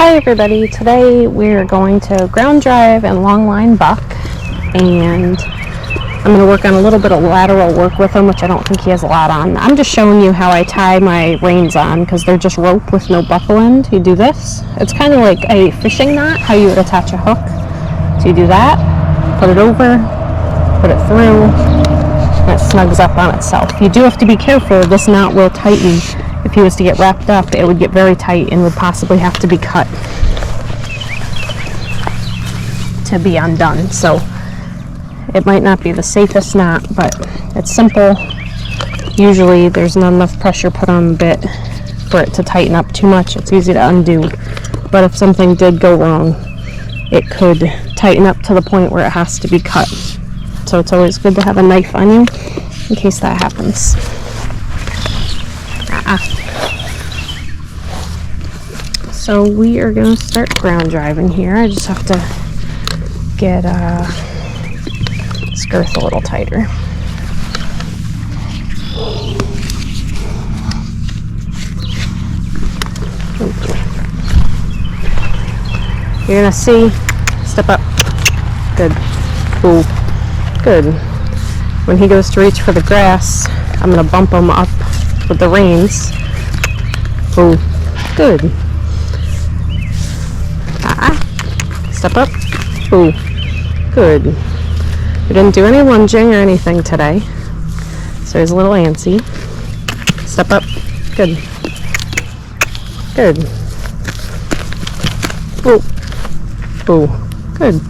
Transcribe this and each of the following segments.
Hi everybody, today we're going to ground drive and long line buck, and I'm going to work on a little bit of lateral work with him, which I don't think he has a lot on. I'm just showing you how I tie my reins on because they're just rope with no buckle end. You do this. It's kind of like a fishing knot, how you would attach a hook. So you do that, put it over, put it through, and it snugs up on itself. You do have to be careful, this knot will tighten. If he was to get wrapped up, it would get very tight and would possibly have to be cut to be undone. So it might not be the safest knot, but it's simple. Usually there's not enough pressure put on the bit for it to tighten up too much. It's easy to undo. But if something did go wrong, it could tighten up to the point where it has to be cut. So it's always good to have a knife on you in case that happens. So we are going to start ground driving here. I just have to get this girth a little tighter. You're going to see, step up, good, ooh, good. When he goes to reach for the grass, I'm going to bump him up with the reins. Ooh, good. Step up. Ooh, good. We didn't do any lunging or anything today, so he's a little antsy. Step up. Good. Good. Ooh. Ooh. Good.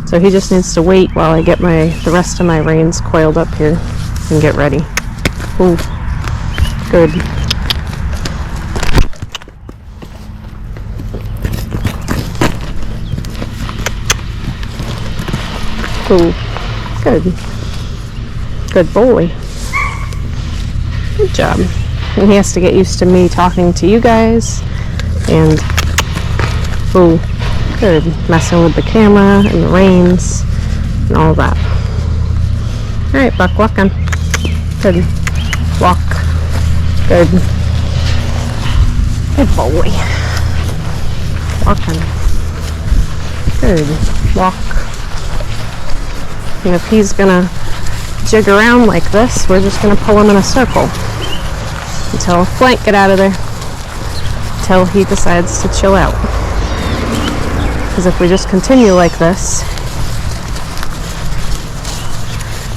So he just needs to wait while I get the rest of my reins coiled up here and get ready. Ooh. Good. Ooh. Good. Good boy. Good job. And he has to get used to me talking to you guys and ooh, good. Messing with the camera and the reins and all that. Alright, Buck, walk on. Good. Walk. Good. Good boy. Walk on. Good. Walk. And if he's gonna jig around like this, we're just gonna pull him in a circle until Flank, get out of there, until he decides to chill out. Because if we just continue like this,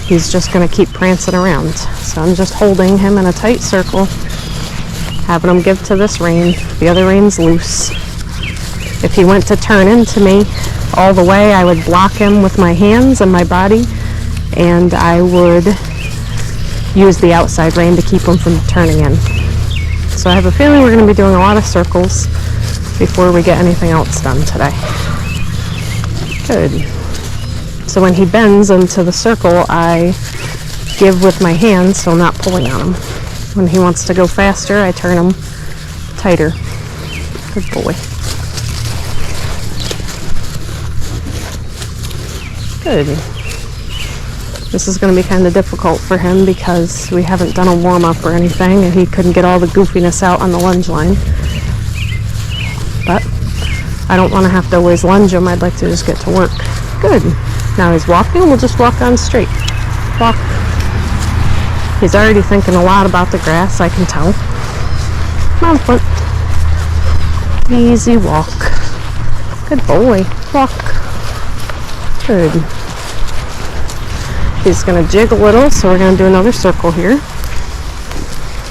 he's just gonna keep prancing around. So I'm just holding him in a tight circle, having him give to this rein, the other rein's loose. If he went to turn into me all the way, I would block him with my hands and my body, and I would use the outside rein to keep him from turning in. So I have a feeling we're going to be doing a lot of circles before we get anything else done today. Good. So when he bends into the circle, I give with my hands, so I'm not pulling on him. When he wants to go faster, I turn him tighter. Good boy. Good. This is going to be kind of difficult for him because we haven't done a warm-up or anything, and he couldn't get all the goofiness out on the lunge line. But I don't want to have to always lunge him. I'd like to just get to work. Good. Now he's walking. We'll just walk on straight. Walk. He's already thinking a lot about the grass, I can tell. Come on, foot. Easy walk. Good boy. Walk. Good. He's going to jig a little, so we're going to do another circle here.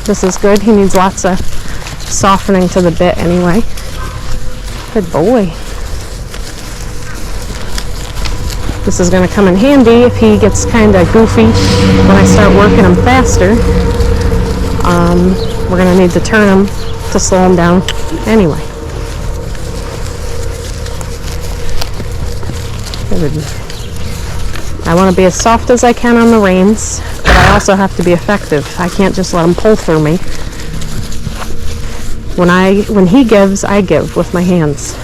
This is good. He needs lots of softening to the bit anyway. Good boy. This is going to come in handy if he gets kind of goofy when I start working him faster. We're going to need to turn him to slow him down anyway. Good. I want to be as soft as I can on the reins, but I also have to be effective. I can't just let him pull through me. When he gives, I give with my hands.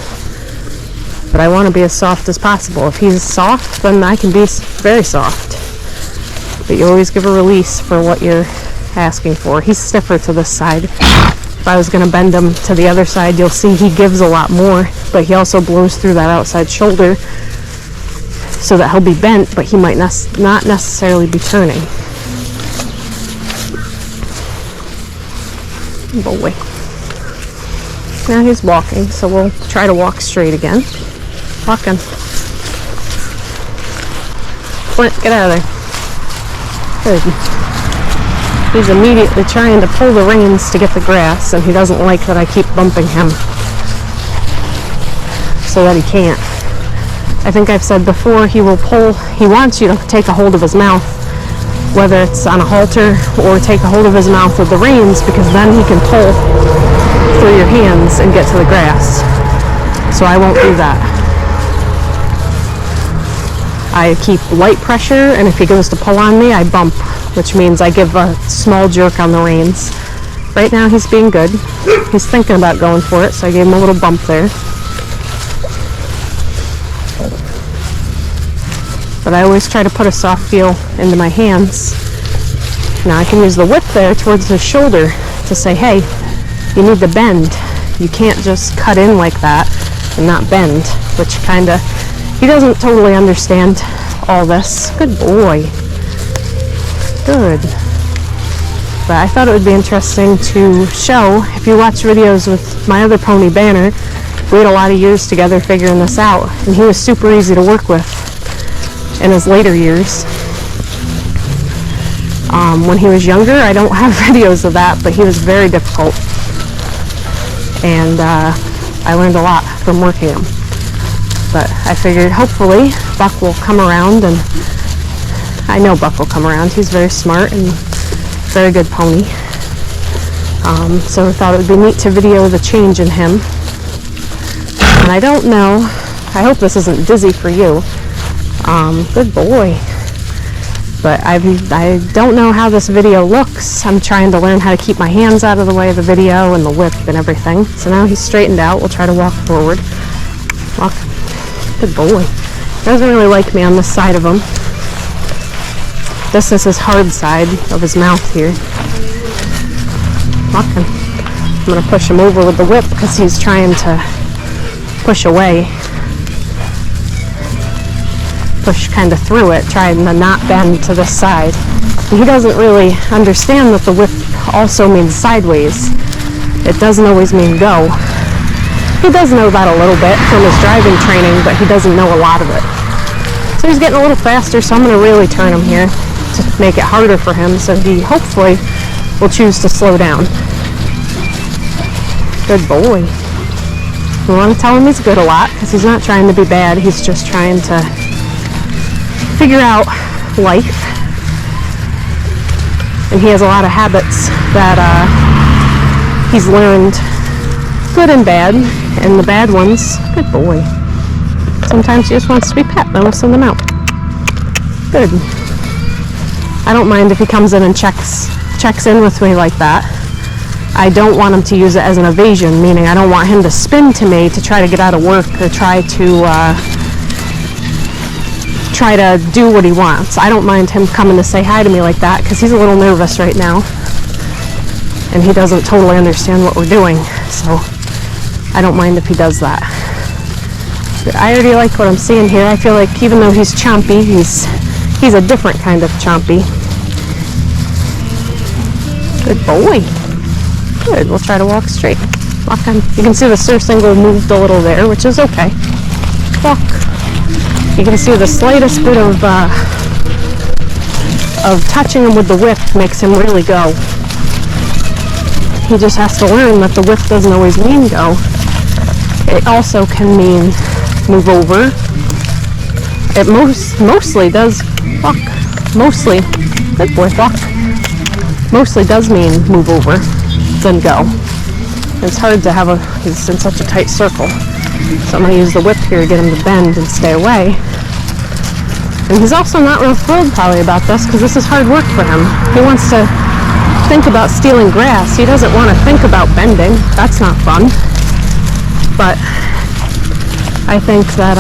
But I want to be as soft as possible. If he's soft, then I can be very soft. But you always give a release for what you're asking for. He's stiffer to this side. If I was going to bend him to the other side, you'll see he gives a lot more, but he also blows through that outside shoulder so that he'll be bent, but he might not necessarily be turning. Boy. Now he's walking, so we'll try to walk straight again. Walking. Flint, get out of there. Good. He's immediately trying to pull the reins to get the grass, and he doesn't like that I keep bumping him so that he can't. I think I've said before, he will pull, he wants you to take a hold of his mouth, whether it's on a halter or take a hold of his mouth with the reins, because then he can pull through your hands and get to the grass. So I won't do that. I keep light pressure, and if he goes to pull on me, I bump, which means I give a small jerk on the reins. Right now he's being good. He's thinking about going for it, so I gave him a little bump there. But I always try to put a soft feel into my hands. Now I can use the whip there towards his shoulder to say, hey, you need to bend. You can't just cut in like that and not bend, which kind of, he doesn't totally understand all this. Good boy. Good. But I thought it would be interesting to show, if you watch videos with my other pony, Banner, we had a lot of years together figuring this out, and he was super easy to work with in his later years. When he was younger, I don't have videos of that, but he was very difficult, and I learned a lot from working him. But I figured hopefully Buck will come around, and I know Buck will come around. He's very smart and very good pony. So I thought it would be neat to video the change in him. And I don't know, I hope this isn't dizzy for you. Good boy. But I don't know how this video looks. I'm trying to learn how to keep my hands out of the way of the video and the whip and everything. So now he's straightened out. We'll try to walk forward. Walk. Good boy. He doesn't really like me on this side of him. This is his hard side of his mouth here. Walking. I'm going to push him over with the whip because he's trying to push away. Push kind of through it, trying to not bend to this side. And he doesn't really understand that the whip also means sideways. It doesn't always mean go. He does know that a little bit from his driving training, but he doesn't know a lot of it. So he's getting a little faster, so I'm going to really turn him here to make it harder for him, so he hopefully will choose to slow down. Good boy. We want to tell him he's good a lot, because he's not trying to be bad, he's just trying to figure out life. And he has a lot of habits that he's learned, good and bad, and the bad ones, good boy. Sometimes he just wants to be pet, then we'll send him out. Good. I don't mind if he comes in and checks in with me like that. I don't want him to use it as an evasion, meaning I don't want him to spin to me to try to get out of work or try to do what he wants. I don't mind him coming to say hi to me like that, because he's a little nervous right now and he doesn't totally understand what we're doing, so I don't mind if he does that. But I already like what I'm seeing here. I feel like even though he's chompy, he's a different kind of chompy. Good boy. Good. We'll try to walk straight. Walk on. You can see the surcingle moved a little there, which is okay. Walk. You can see the slightest bit of touching him with the whip makes him really go. He just has to learn that the whip doesn't always mean go. It also can mean move over. It mostly does walk. Mostly, good boy, walk. Mostly does mean move over, then go. It's hard to have he's in such a tight circle. So I'm going to use the whip here to get him to bend and stay away. And he's also not real thrilled probably about this, because this is hard work for him. He wants to think about stealing grass. He doesn't want to think about bending. That's not fun. But I think that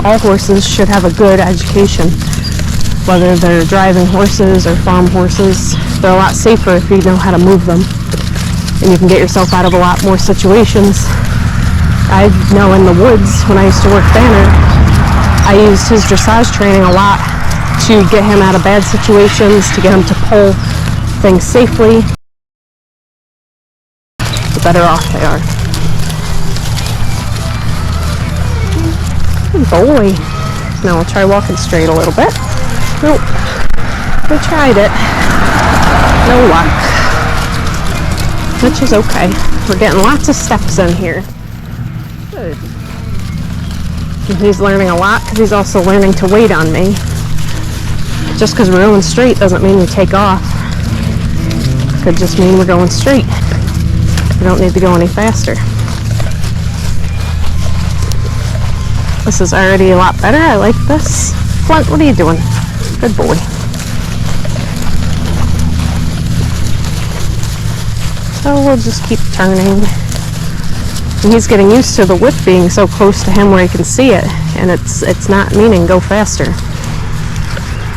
all horses should have a good education, whether they're driving horses or farm horses. They're a lot safer if you know how to move them. and you can get yourself out of a lot more situations. I know in the woods, when I used to work banner, I used his dressage training a lot to get him out of bad situations, to get him to pull things safely. The better off they are. Good boy. Now I'll try walking straight a little bit. Nope. I tried it. No luck. Which is okay. We're getting lots of steps in here. Good. And he's learning a lot because he's also learning to wait on me. Just because we're going straight doesn't mean we take off. Could just mean we're going straight. We don't need to go any faster. This is already a lot better. I like this. Blunt, what are you doing? Good boy. So we'll just keep turning. And he's getting used to the whip being so close to him where he can see it, and it's not meaning go faster.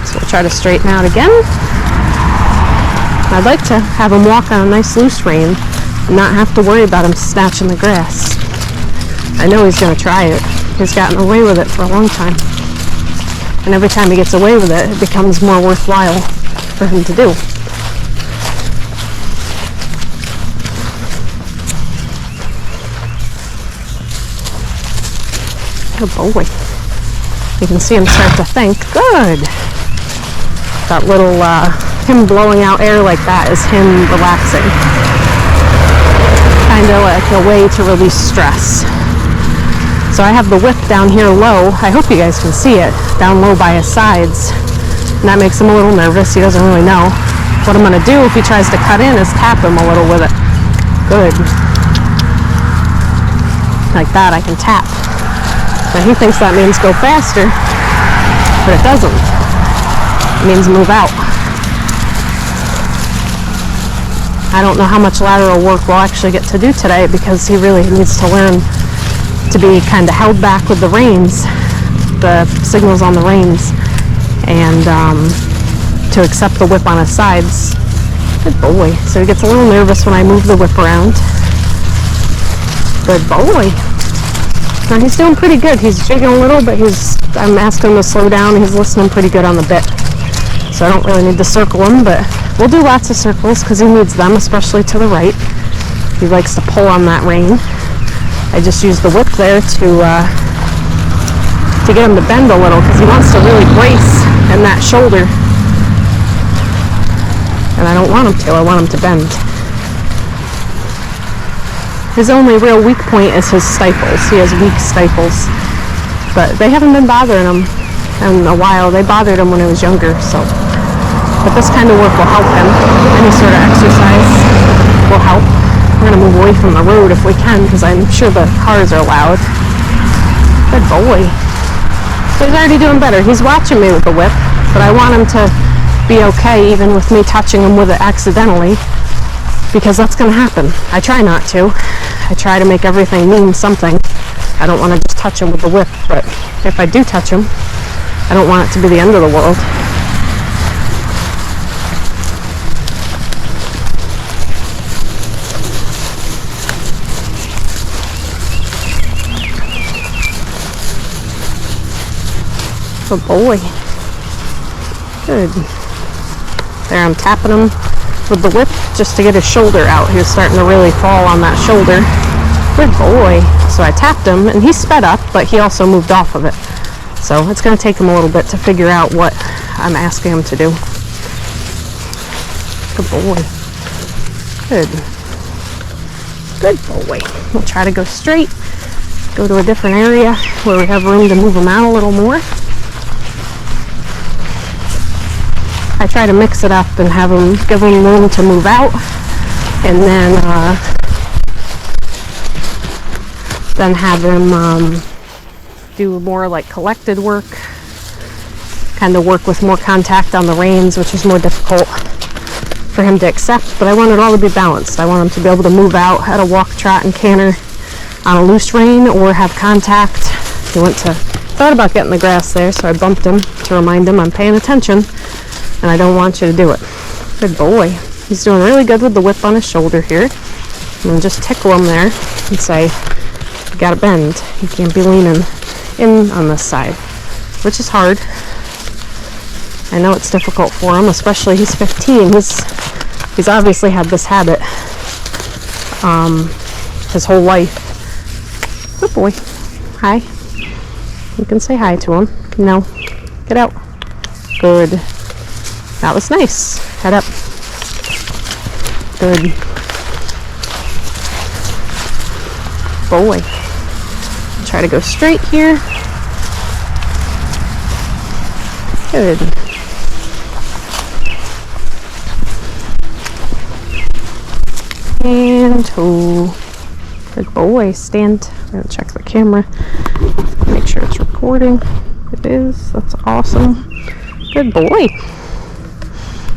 So we'll try to straighten out again. I'd like to have him walk on a nice loose rein and not have to worry about him snatching the grass. I know he's going to try it. He's gotten away with it for a long time. And every time he gets away with it, it becomes more worthwhile for him to do. Good boy. You can see him start to think. Good. That little, him blowing out air like that is him relaxing. Kind of like a way to release stress. So I have the whip down here low. I hope you guys can see it. Down low by his sides. And that makes him a little nervous. He doesn't really know. What I'm going to do if he tries to cut in is tap him a little with it. Good. Like that, I can tap. Now he thinks that means go faster, but it doesn't. It means move out. I don't know how much lateral work we'll actually get to do today because he really needs to learn to be kind of held back with the reins, the signals on the reins, and to accept the whip on his sides. Good boy. So he gets a little nervous when I move the whip around. Good boy. Now he's doing pretty good. He's jigging a little, but I'm asking him to slow down. He's listening pretty good on the bit. So I don't really need to circle him, but we'll do lots of circles because he needs them, especially to the right. He likes to pull on that rein. I just used the whip there to get him to bend a little because he wants to really brace in that shoulder. And I don't want him to. I want him to bend. His only real weak point is his stifles. He has weak stifles. But they haven't been bothering him in a while. They bothered him when he was younger, so. But this kind of work will help him. Any sort of exercise will help. We're going to move away from the road if we can, because I'm sure the cars are loud. Good boy. So he's already doing better. He's watching me with the whip, but I want him to be okay even with me touching him with it accidentally, because that's going to happen. I try not to. I try to make everything mean something. I don't want to just touch him with the whip, but if I do touch him, I don't want it to be the end of the world. Good boy. Good. There, I'm tapping him with the whip just to get his shoulder out. He was starting to really fall on that shoulder. Good boy. So I tapped him and he sped up, but he also moved off of it. So it's going to take him a little bit to figure out what I'm asking him to do. Good boy. Good. Good boy. We'll try to go straight, go to a different area where we have room to move him out a little more. I try to mix it up and give him room to move out, and then have him do more like collected work, kind of work with more contact on the reins, which is more difficult for him to accept, but I want it all to be balanced. I want him to be able to move out at a walk, trot, and canter on a loose rein, or have contact. He thought about getting the grass there, so I bumped him to remind him I'm paying attention. And I don't want you to do it. Good boy. He's doing really good with the whip on his shoulder here. And just tickle him there and say, you gotta bend. You can't be leaning in on this side, which is hard. I know it's difficult for him, especially he's 15. He's obviously had this habit his whole life. Good boy. Hi. You can say hi to him. No. Get out. Good. That was nice. Head up. Good. Boy. Try to go straight here. Good. And good boy. Stand. I'm gonna check the camera. Make sure it's recording. It is. That's awesome. Good boy.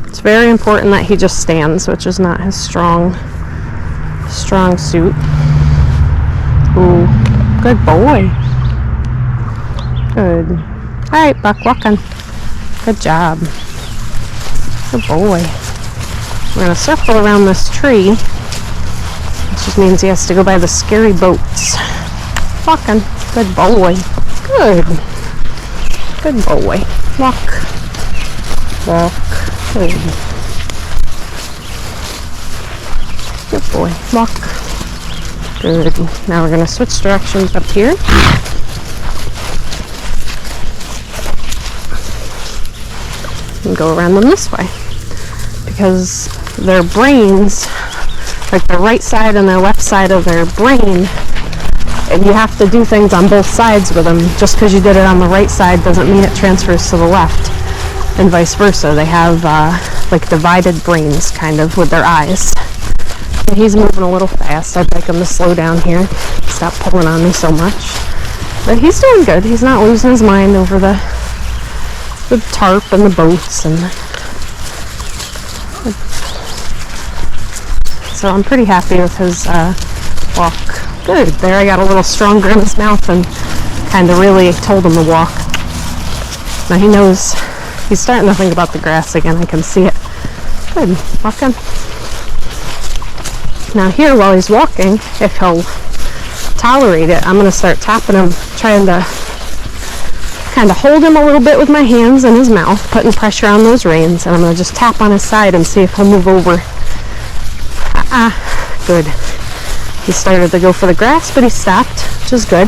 It's very important that he just stands, which is not his strong suit. Ooh, good boy. Good. All right, Buck, walk on. Good job. Good boy. We're gonna circle around this tree, which just means he has to go by the scary boats. Walk on. Good boy. Good. Good boy. Walk. Walk. Good. Good boy. Walk. Good. Now we're going to switch directions up here. And go around them this way. Because their brains, like the right side and the left side of their brain, and you have to do things on both sides with them. Just because you did it on the right side doesn't mean it transfers to the left, and vice versa. They have like divided brains kind of with their eyes. And he's moving a little fast. I'd like him to slow down here. Stop pulling on me so much. But he's doing good. He's not losing his mind over the tarp and the boats. And so I'm pretty happy with his walk. Good. There, I got a little stronger in his mouth and kind of really told him to walk. Now he knows. He's starting to think about the grass again. I can see it. Good. Walk on. Now here, while he's walking, if he'll tolerate it, I'm going to start tapping him, trying to kind of hold him a little bit with my hands in his mouth, putting pressure on those reins, and I'm going to just tap on his side and see if he'll move over. Good. He started to go for the grass, but he stopped, which is good.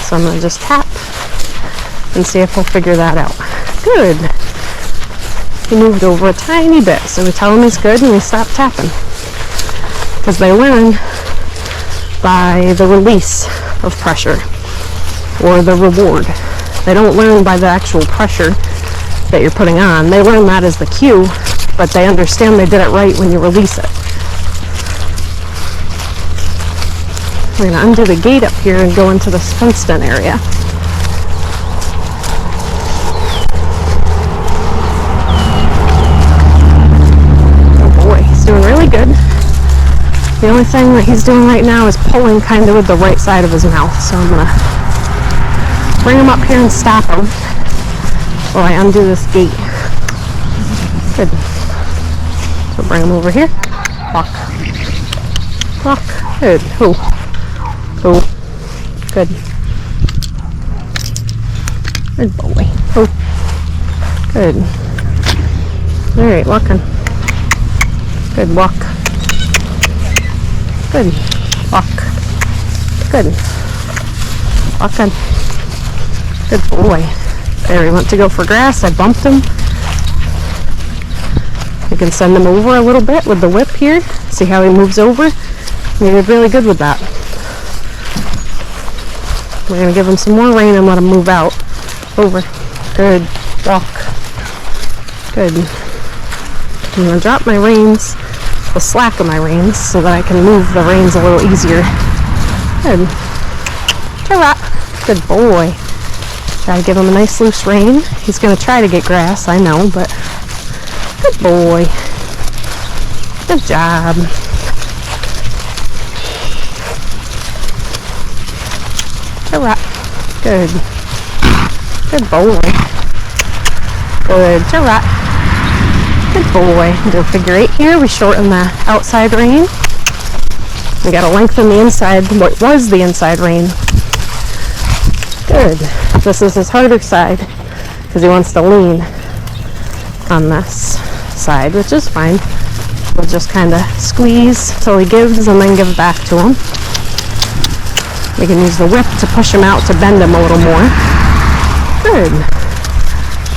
So I'm going to just tap and see if he'll figure that out. Good. He moved over a tiny bit, so we tell him he's good and we stop tapping. Because they learn by the release of pressure or the reward. They don't learn by the actual pressure that you're putting on. They learn that as the cue, but they understand they did it right when you release it. We're going to undo the gate up here and go into this fenced-in area. Oh boy, he's doing really good. The only thing that he's doing right now is pulling kind of with the right side of his mouth. So I'm going to bring him up here and stop him while I undo this gate. Good. So bring him over here. Walk. Walk. Good. Oh. Oh. Good. Good boy. Oh. Good. Alright, walking. Good. Walk. Good. Walk. Good. Walking. Good boy. There, he went to go for grass. I bumped him. You can send him over a little bit with the whip here. See how he moves over? He did really good with that. We're going to give him some more rein and let him move out. Over. Good. Walk. Good. I'm going to drop my reins, the slack of my reins, so that I can move the reins a little easier. Good. Ta-ra. Good boy. Try to give him a nice loose rein. He's going to try to get grass, I know, but good boy. Good job. Ta-ra. Good. Good boy. Good. Ta-ra. Good boy. Do a figure eight here. We shorten the outside rein. You gotta lengthen the inside, what was the inside rein. Good. This is his harder side because he wants to lean on this side, which is fine. We'll just kind of squeeze till he gives and then give back to him. We can use the whip to push him out to bend him a little more. Good.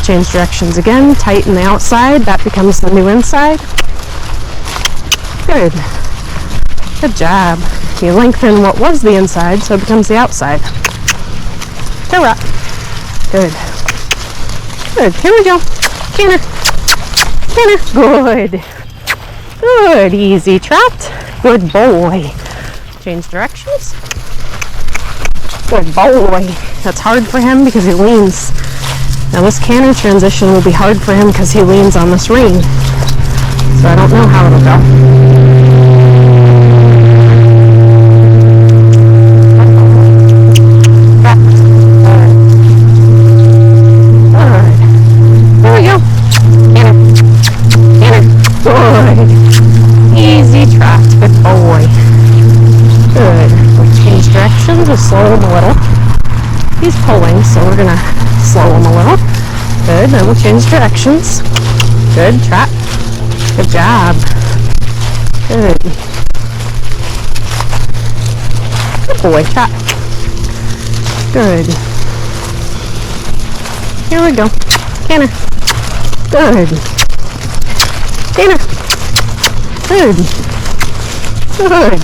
Change directions again, tighten the outside, that becomes the new inside. Good. Good job. You lengthen what was the inside so it becomes the outside. Hurrah. Good. Good. Here we go. Canter. Canter. Good. Good. Easy trot. Good boy. Change directions. Good boy. That's hard for him because he leans. Now this canter transition will be hard for him because he leans on this rein. So I don't know how it'll go. Just slow him a little. He's pulling, so we're gonna slow him a little. Good, then we'll change directions. Good, trot. Good job. Good. Good boy, trot. Good. Here we go. Canter. Good. Canter. Good. Good.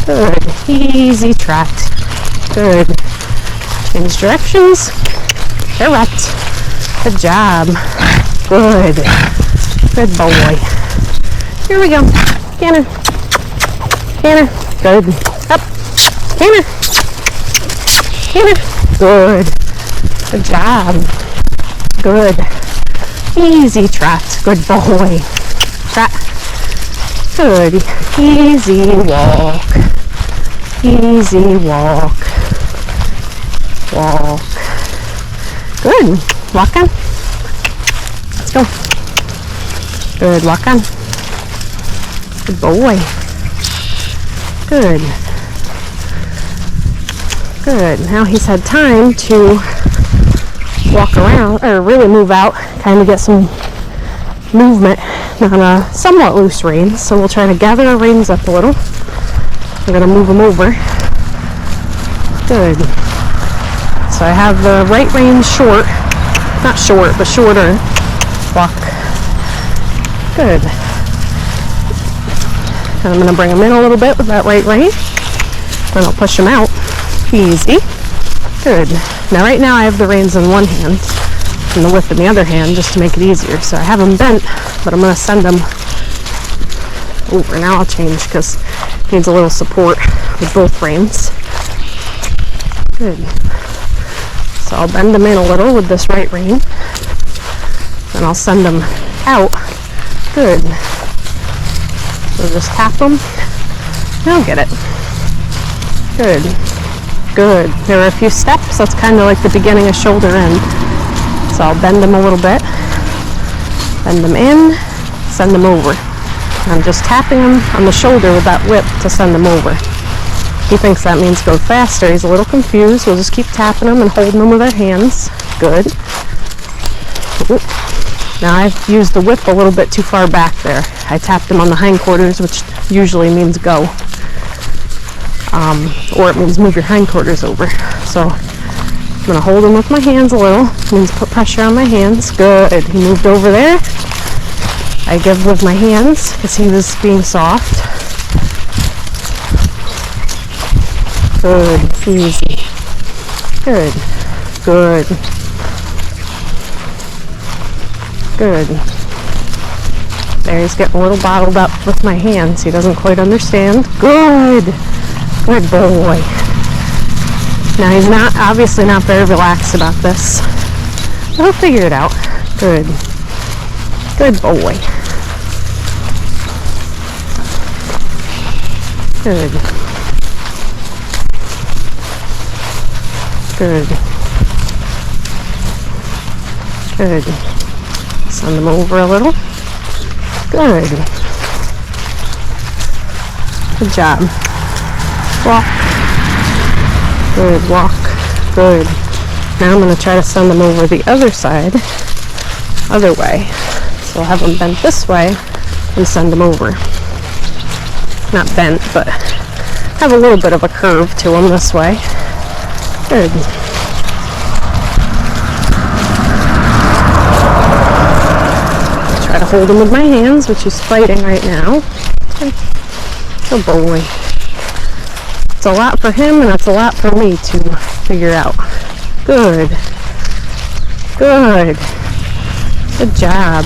Good. Easy trot. Good. Change directions. Correct. Good job. Good. Good boy. Here we go. Canter. Canter. Good. Up. Canter. Canter. Good. Good job. Good. Easy trot. Good boy. Trot. Good. Easy walk. Easy walk. Walk. Good. Walk on. Let's go. Good. Walk on. Good boy. Good. Good. Now he's had time to walk around, or really move out, kind of get some movement on a somewhat loose rein. So we'll try to gather our reins up a little. We're going to move them over. Good. So I have the right rein short. Not short, but shorter. Walk. Good. And I'm going to bring him in a little bit with that right rein. Then I'll push him out. Easy. Good. Now right now I have the reins in one hand and the whip in the other hand just to make it easier. So I have them bent, but I'm going to send them over. Now I'll change because he needs a little support with both reins. Good. So I'll bend them in a little with this right rein. And I'll send them out. Good. So just tap them. Now get it. Good. Good. There are a few steps. That's kind of like the beginning of shoulder end. So I'll bend them a little bit. Bend them in. Send them over. I'm just tapping him on the shoulder with that whip to send him over. He thinks that means go faster. He's a little confused. We'll just keep tapping him and holding him with our hands. Good. Ooh. Now I've used the whip a little bit too far back there. I tapped him on the hindquarters, which usually means go. Or it means move your hindquarters over. So I'm going to hold him with my hands a little. It means put pressure on my hands. Good. He moved over there. I give with my hands because he was being soft. Good. Easy. Good. Good. Good. There, he's getting a little bottled up with my hands. He doesn't quite understand. Good. Good boy. Now he's obviously not very relaxed about this. But he'll figure it out. Good. Good boy. Good. Good. Good. Send them over a little. Good. Good job. Walk. Good, walk. Good. Now I'm going to try to send them over the other side, other way. So I'll have them bent this way and send them over. Not bent, but have a little bit of a curve to them this way. Good. Try to hold him with my hands, which he's fighting right now. Good boy. It's a lot for him and it's a lot for me to figure out. Good. Good. Good job.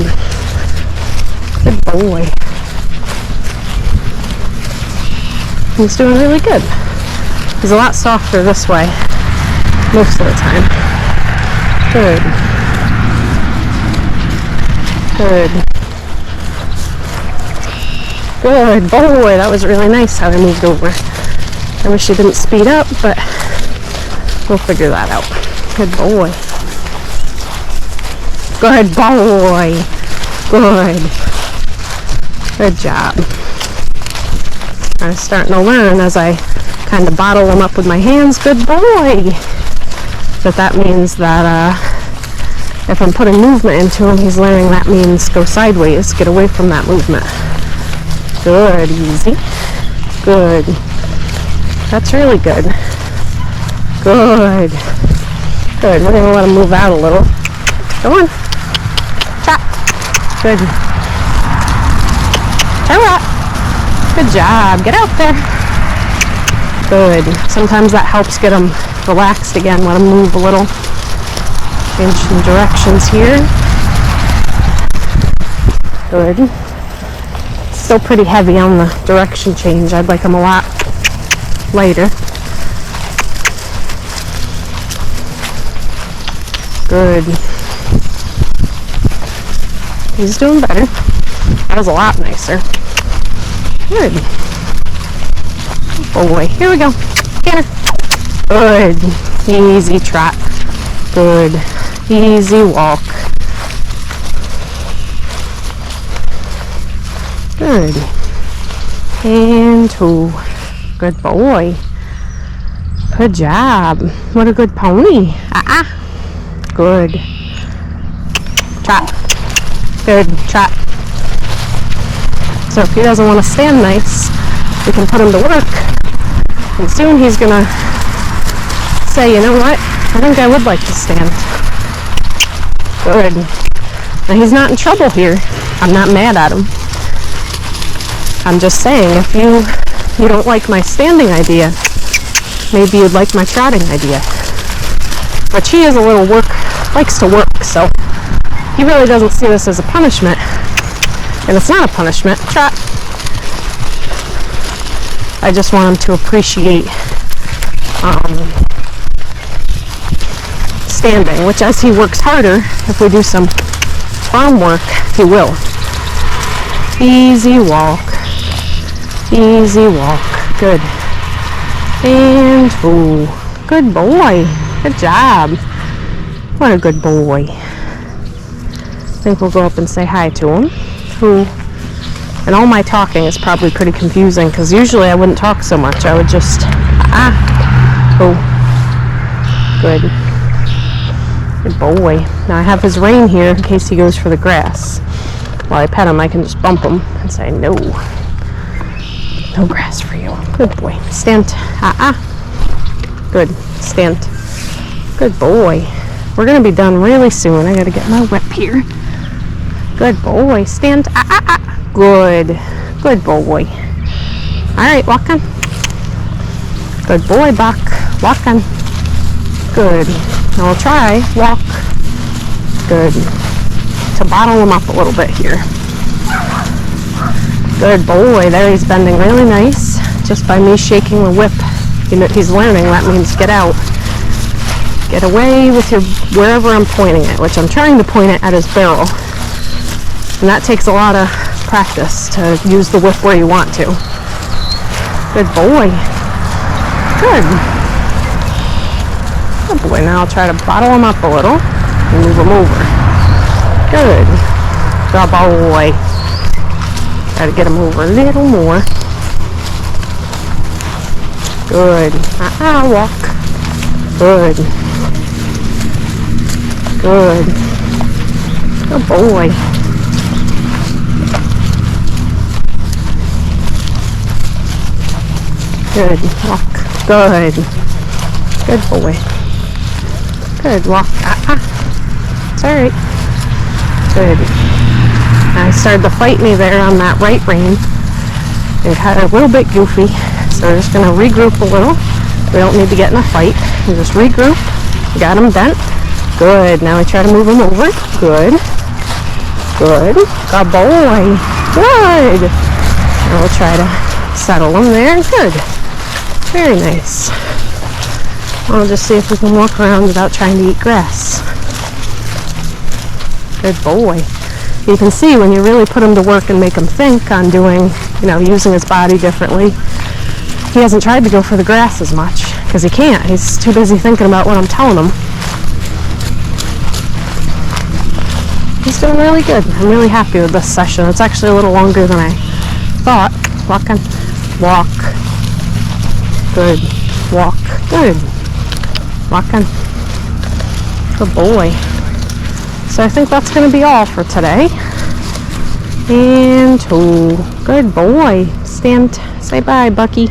Good boy. He's doing really good. He's a lot softer this way most of the time. Good. Good. Good boy. That was really nice how I moved over. I wish you didn't speed up, but we'll figure that out. Good boy. Good boy. Good. Good job. I'm starting to learn as I kind of bottle them up with my hands. Good boy. But that means that if I'm putting movement into him, he's learning that means go sideways, get away from that movement. Good, easy. Good. That's really good. Good. Good. We're going to let him move out a little. Go on. Trot. Good. Trot. Good job. Get out there. Good. Sometimes that helps get them relaxed again. Let them move a little. Change some directions here. Good. Still pretty heavy on the direction change. I'd like them a lot lighter. Good. He's doing better. That was a lot nicer. Good. Oh boy, here we go. Here. Good. Easy trot. Good. Easy walk. Good. And two. Good boy. Good job. What a good pony. Good. Trot. Good. Trot. So if he doesn't want to stand nice, we can put him to work. And soon he's going to say, you know what? I think I would like to stand. Good. Now he's not in trouble here. I'm not mad at him. I'm just saying, if you don't like my standing idea, maybe you'd like my trotting idea. But he is a little likes to work, so he really doesn't see this as a punishment. And it's not a punishment. Trot. I just want him to appreciate standing, which as he works harder, if we do some farm work, he will. Easy walk. Easy walk. Good. And ooh, good boy. Good job. What a good boy. I think we'll go up and say hi to him. And all my talking is probably pretty confusing because usually I wouldn't talk so much. I would just good. Good boy. Now I have his rein here in case he goes for the grass. While I pet him, I can just bump him and say no grass for you. Good boy. Stand. Good. Stand. Good boy. We're gonna be done really soon. I gotta get my whip here. Good boy. Stand. Good. Good boy. Alright, walk on. Good boy, Buck. Walk on. Good. Now we'll try. Walk. Good. To bottle him up a little bit here. Good boy. There, he's bending really nice. Just by me shaking the whip. You know, he's learning. That means get out. Get away with your wherever I'm pointing it, which I'm trying to point it at his barrel. And that takes a lot of practice to use the whip where you want to. Good boy. Good. Good boy. Now I'll try to bottle him up a little and move him over. Good. Good boy. Try to get him over a little more. Good. Walk. Good. Good. Good boy. Good. Walk. Good. Good boy. Good. Walk. It's alright. Good. I started to fight me there on that right rein. It got a little bit goofy, so we're just going to regroup a little. We don't need to get in a fight. We just regroup. Got him bent. Good. Now we try to move him over. Good. Good. Good boy. Good. Now we'll try to settle him there. Good. Very nice. I'll just see if we can walk around without trying to eat grass. Good boy. You can see when you really put him to work and make him think on doing, using his body differently, he hasn't tried to go for the grass as much because he can't. He's too busy thinking about what I'm telling him. He's doing really good. I'm really happy with this session. It's actually a little longer than I thought. Walking. Walk. Good. Walk. Good. Walking. Good boy. So I think that's going to be all for today. And good boy. Say bye, Bucky.